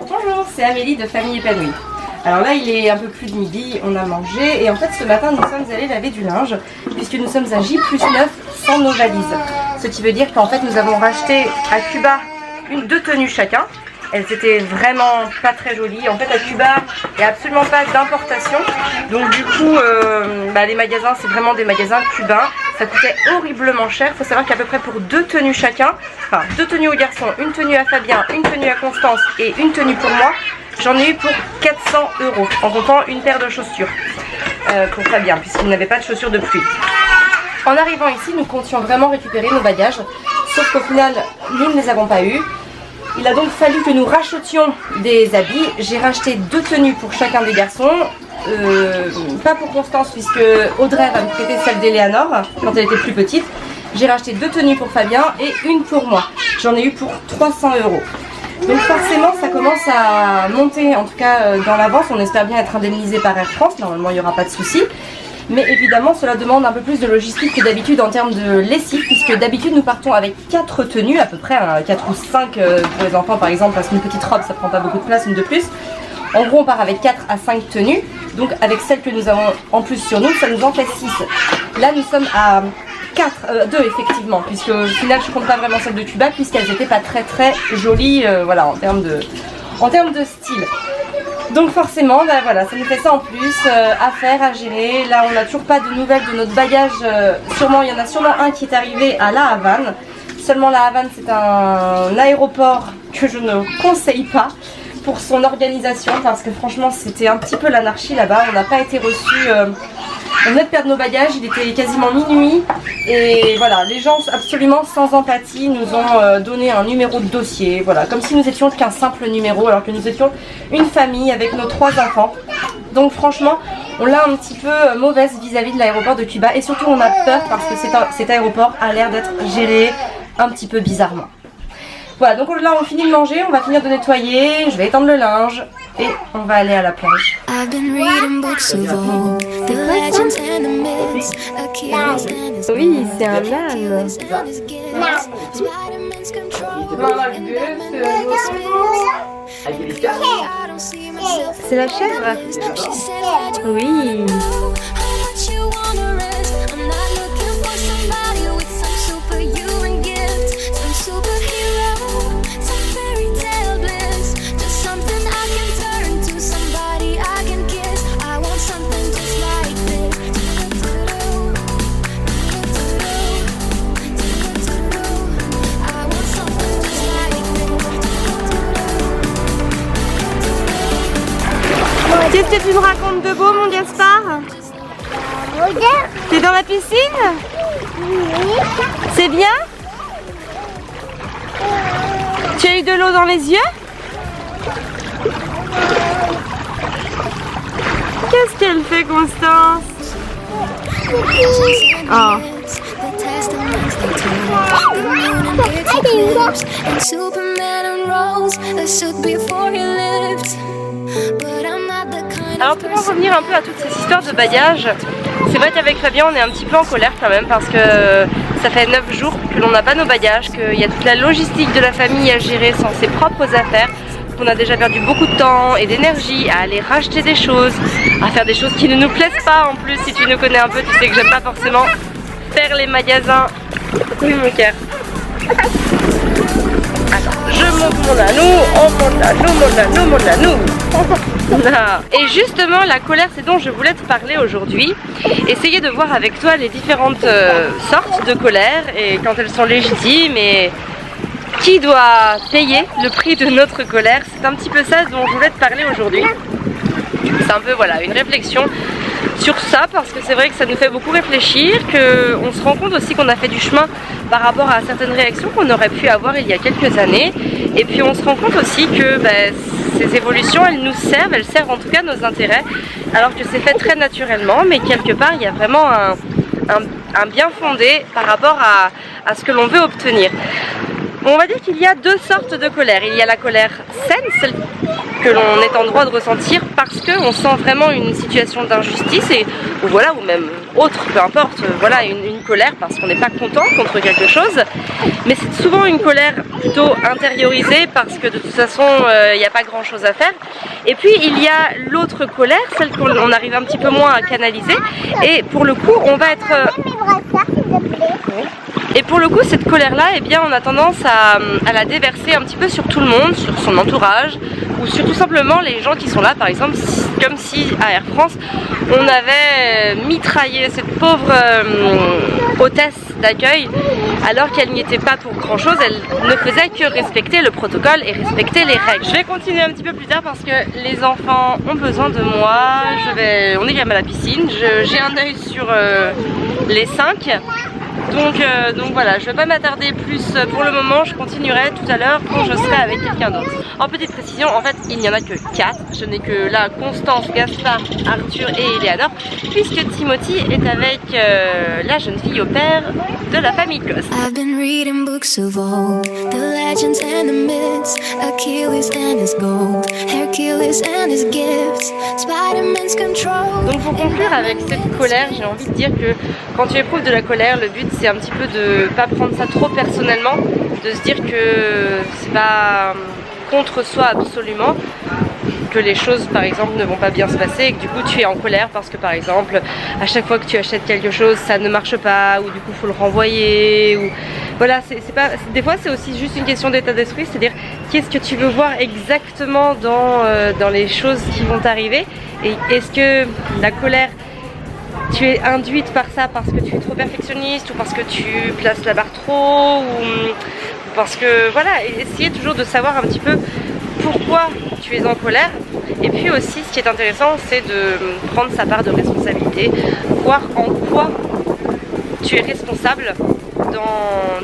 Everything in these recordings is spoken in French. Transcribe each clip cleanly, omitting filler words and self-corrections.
Bonjour, c'est Amélie de Famille Épanouie. Alors là il est un peu plus de midi, on a mangé et en fait ce matin nous sommes allés laver du linge puisque nous sommes à J+9 sans nos valises. Ce qui veut dire qu'en fait nous avons racheté à Cuba deux tenues chacun. Elles étaient vraiment pas très jolies. En fait à Cuba il n'y a absolument pas d'importation. Donc du coup les magasins c'est vraiment des magasins cubains. Ça coûtait horriblement cher. Il faut savoir qu'à peu près pour deux tenues chacun, enfin deux tenues aux garçons, une tenue à Fabien, une tenue à Constance et une tenue pour moi, j'en ai eu pour 400 € en comptant une paire de chaussures pour Fabien puisqu'il n'avait pas de chaussures de pluie. En arrivant ici nous comptions vraiment récupérer nos bagages, sauf qu'au final nous ne les avons pas eus. Il a donc fallu que nous rachetions des habits. J'ai racheté deux tenues pour chacun des garçons. Pas pour Constance puisque Audrey va me prêter celle d'Eleanor quand elle était plus petite. J'ai racheté deux tenues pour Fabien et une pour moi. J'en ai eu pour 300 €. Donc forcément ça commence à monter, en tout cas dans l'avance. On espère bien être indemnisé par Air France. Normalement il n'y aura pas de souci. Mais évidemment cela demande un peu plus de logistique que d'habitude en termes de lessive, puisque d'habitude nous partons avec 4 tenues à peu près, 4 ou 5 pour les enfants par exemple, parce qu'une petite robe ça prend pas beaucoup de place, une de plus. En gros on part avec 4 à 5 tenues, donc avec celle que nous avons en plus sur nous, ça nous en fait 6. Là nous sommes à 2 effectivement, puisque au final je compte pas vraiment celle de Cuba, puisqu'elles étaient pas très jolies voilà, en termes de style. Donc forcément, voilà, ça nous fait ça en plus, à faire, à gérer. Là, on n'a toujours pas de nouvelles de notre bagage. Il y en a sûrement un qui est arrivé à La Havane. Seulement La Havane, c'est un aéroport que je ne conseille pas pour son organisation, parce que franchement, c'était un petit peu l'anarchie là-bas. On n'a pas été reçus. On venait de perdre nos bagages, il était quasiment minuit. Et voilà, les gens absolument sans empathie nous ont donné un numéro de dossier. Voilà, comme si nous étions qu'un simple numéro, alors que nous étions une famille avec nos 3 enfants. Donc franchement, on l'a un petit peu mauvaise vis-à-vis de l'aéroport de Cuba. Et surtout, on a peur parce que cet aéroport a l'air d'être géré un petit peu bizarrement. Voilà, donc là on finit de manger, on va finir de nettoyer, je vais étendre le linge et on va aller à la plage. Oui, c'est un âne. C'est la chèvre? Oui. Qu'est-ce que tu nous racontes de beau, mon Gaspard? T'es dans la piscine? Oui. C'est bien? Tu as eu de l'eau dans les yeux? Qu'est-ce qu'elle fait, Constance? Oh. Alors pour en revenir un peu à toutes ces histoires de bagages, c'est vrai qu'avec Fabien on est un petit peu en colère quand même parce que ça fait 9 jours que l'on n'a pas nos bagages, qu'il y a toute la logistique de la famille à gérer sans ses propres affaires. On a déjà perdu beaucoup de temps et d'énergie à aller racheter des choses, à faire des choses qui ne nous plaisent pas en plus. Si tu nous connais un peu, tu sais que j'aime pas forcément faire les magasins. Oui mon cœur. Attends, je monte mon anneau, on monte l'anneau, mon anneau. Et justement la colère, c'est dont je voulais te parler aujourd'hui. Essayer de voir avec toi les différentes sortes de colère et quand elles sont légitimes et qui doit payer le prix de notre colère. C'est un petit peu ça dont je voulais te parler aujourd'hui. C'est un peu voilà, une réflexion sur ça parce que c'est vrai que ça nous fait beaucoup réfléchir, qu'on se rend compte aussi qu'on a fait du chemin par rapport à certaines réactions qu'on aurait pu avoir il y a quelques années. Et puis on se rend compte aussi que ces évolutions elles nous servent, elles servent en tout cas nos intérêts alors que c'est fait très naturellement, mais quelque part il y a vraiment un bien fondé par rapport à ce que l'on veut obtenir. On va dire qu'il y a deux sortes de colère. Il y a la colère saine, celle que l'on est en droit de ressentir parce qu'on sent vraiment une situation d'injustice ou voilà, ou même autre, peu importe, voilà, une colère parce qu'on n'est pas content contre quelque chose. Mais c'est souvent une colère plutôt intériorisée parce que de toute façon, il n'y a pas grand chose à faire. Et puis il y a l'autre colère, celle qu'on arrive un petit peu moins à canaliser. Et pour le coup, on va être... Et pour le coup, cette colère-là, eh bien, on a tendance à la déverser un petit peu sur tout le monde, sur son entourage, ou sur tout simplement les gens qui sont là, par exemple, comme si à Air France, on avait mitraillé cette pauvre hôtesse d'accueil, alors qu'elle n'y était pas pour grand-chose, elle ne faisait que respecter le protocole et respecter les règles. Je vais continuer un petit peu plus tard parce que les enfants ont besoin de moi, on est quand même à la piscine, j'ai un œil sur les 5. Donc voilà, je ne vais pas m'attarder plus pour le moment, je continuerai tout à l'heure quand je serai avec quelqu'un d'autre. En petite précision, en fait il n'y en a que 4, je n'ai que là Constance, Gaspard, Arthur et Eleanor, puisque Timothy est avec la jeune fille au père de la famille Cos. I've been reading books of old, the legends and the myths, Achilles and his gold, Hercules and his gifts, Spider-Man's control. Donc pour conclure avec cette colère, j'ai envie de dire que quand tu éprouves de la colère, le but c'est un petit peu de pas prendre ça trop personnellement, de se dire que c'est pas contre soi absolument, que les choses par exemple ne vont pas bien se passer et que du coup tu es en colère parce que par exemple à chaque fois que tu achètes quelque chose ça ne marche pas ou du coup faut le renvoyer ou voilà, c'est pas, des fois c'est aussi juste une question d'état d'esprit, c'est-à-dire qu'est-ce que tu veux voir exactement dans les choses qui vont t'arriver et est-ce que la colère tu es induite par ça parce que tu es trop perfectionniste ou parce que tu places la barre trop ou parce que voilà, essayer toujours de savoir un petit peu pourquoi tu es en colère. Et puis aussi ce qui est intéressant c'est de prendre sa part de responsabilité, voir en quoi tu es responsable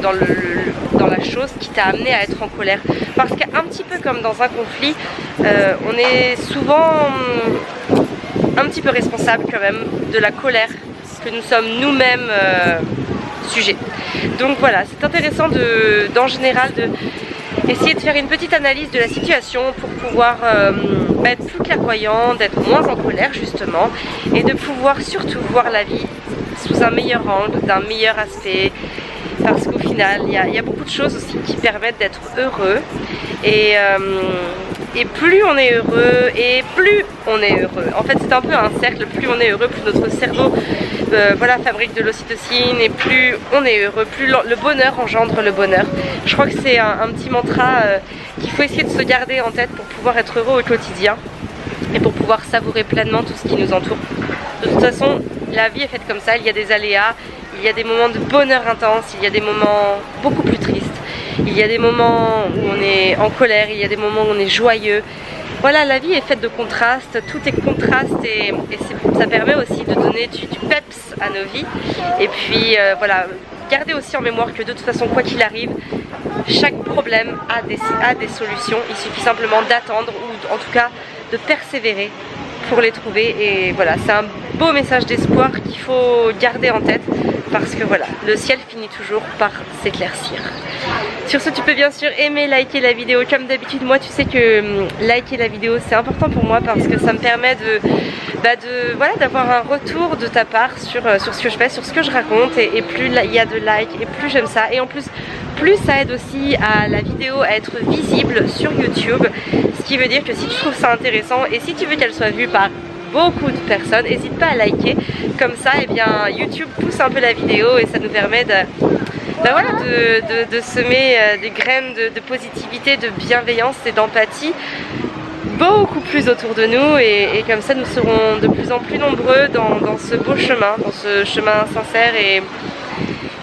dans la chose qui t'a amené à être en colère. Parce qu'un petit peu comme dans un conflit, on est souvent un petit peu responsable quand même de la colère que nous sommes nous-mêmes sujets. Donc voilà, c'est intéressant en général essayer de faire une petite analyse de la situation pour pouvoir être plus clairvoyant, d'être moins en colère justement et de pouvoir surtout voir la vie sous un meilleur angle, d'un meilleur aspect parce qu'au final il y a beaucoup de choses aussi qui permettent d'être heureux et plus on est heureux et plus on est heureux. En fait c'est un peu un cercle, plus on est heureux, plus notre cerveau voilà, fabrique de l'ocytocine et plus on est heureux, plus le bonheur engendre le bonheur. Je crois que c'est un petit mantra qu'il faut essayer de se garder en tête pour pouvoir être heureux au quotidien et pour pouvoir savourer pleinement tout ce qui nous entoure. De toute façon, la vie est faite comme ça, il y a des aléas, il y a des moments de bonheur intense, il y a des moments beaucoup plus tristes, il y a des moments où on est en colère, il y a des moments où on est joyeux. Voilà, la vie est faite de contrastes, tout est contraste et ça permet aussi de donner du peps à nos vies. Et puis voilà, gardez aussi en mémoire que de toute façon, quoi qu'il arrive, chaque problème a des solutions. Il suffit simplement d'attendre ou en tout cas de persévérer pour les trouver. Et voilà, c'est un beau message d'espoir qu'il faut garder en tête parce que voilà, le ciel finit toujours par s'éclaircir. Sur ce, tu peux bien sûr aimer, liker la vidéo. Comme d'habitude, moi tu sais que liker la vidéo c'est important pour moi parce que ça me permet voilà, d'avoir un retour de ta part sur ce que je fais, sur ce que je raconte et plus il y a de likes et plus j'aime ça. Et en plus ça aide aussi à la vidéo à être visible sur YouTube, ce qui veut dire que si tu trouves ça intéressant et si tu veux qu'elle soit vue par beaucoup de personnes, n'hésite pas à liker, comme ça et bien YouTube pousse un peu la vidéo et ça nous permet voilà, de semer des graines de positivité, de bienveillance et d'empathie beaucoup plus autour de nous et comme ça nous serons de plus en plus nombreux dans ce beau chemin, dans ce chemin sincère et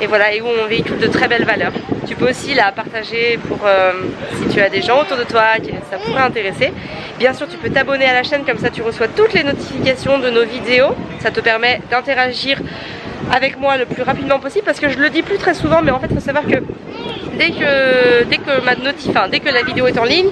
voilà, et où on véhicule de très belles valeurs. Tu peux aussi la partager pour si tu as des gens autour de toi qui ça pourrait intéresser. Bien sûr tu peux t'abonner à la chaîne, comme ça tu reçois toutes les notifications de nos vidéos. Ça te permet d'interagir avec moi le plus rapidement possible parce que je le dis plus très souvent, mais en fait il faut savoir que dès que la vidéo est en ligne,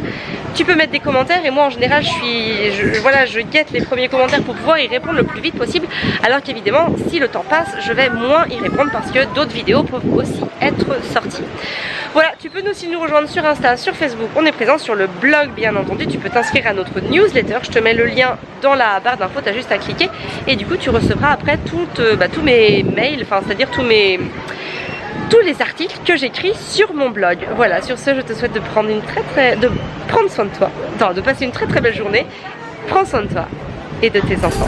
tu peux mettre des commentaires et moi en général je guette les premiers commentaires pour pouvoir y répondre le plus vite possible, alors qu'évidemment si le temps passe je vais moins y répondre parce que d'autres vidéos peuvent aussi être sorties. Voilà, tu peux aussi nous rejoindre sur Insta, sur Facebook, on est présent sur le blog bien entendu, tu peux t'inscrire à notre newsletter, je te mets le lien dans la barre d'infos, tu as juste à cliquer et du coup tu recevras après tous mes mails, enfin c'est-à-dire tous les articles que j'écris sur mon blog. Voilà, sur ce je te souhaite de prendre soin de toi, de passer une très très belle journée, prends soin de toi et de tes enfants.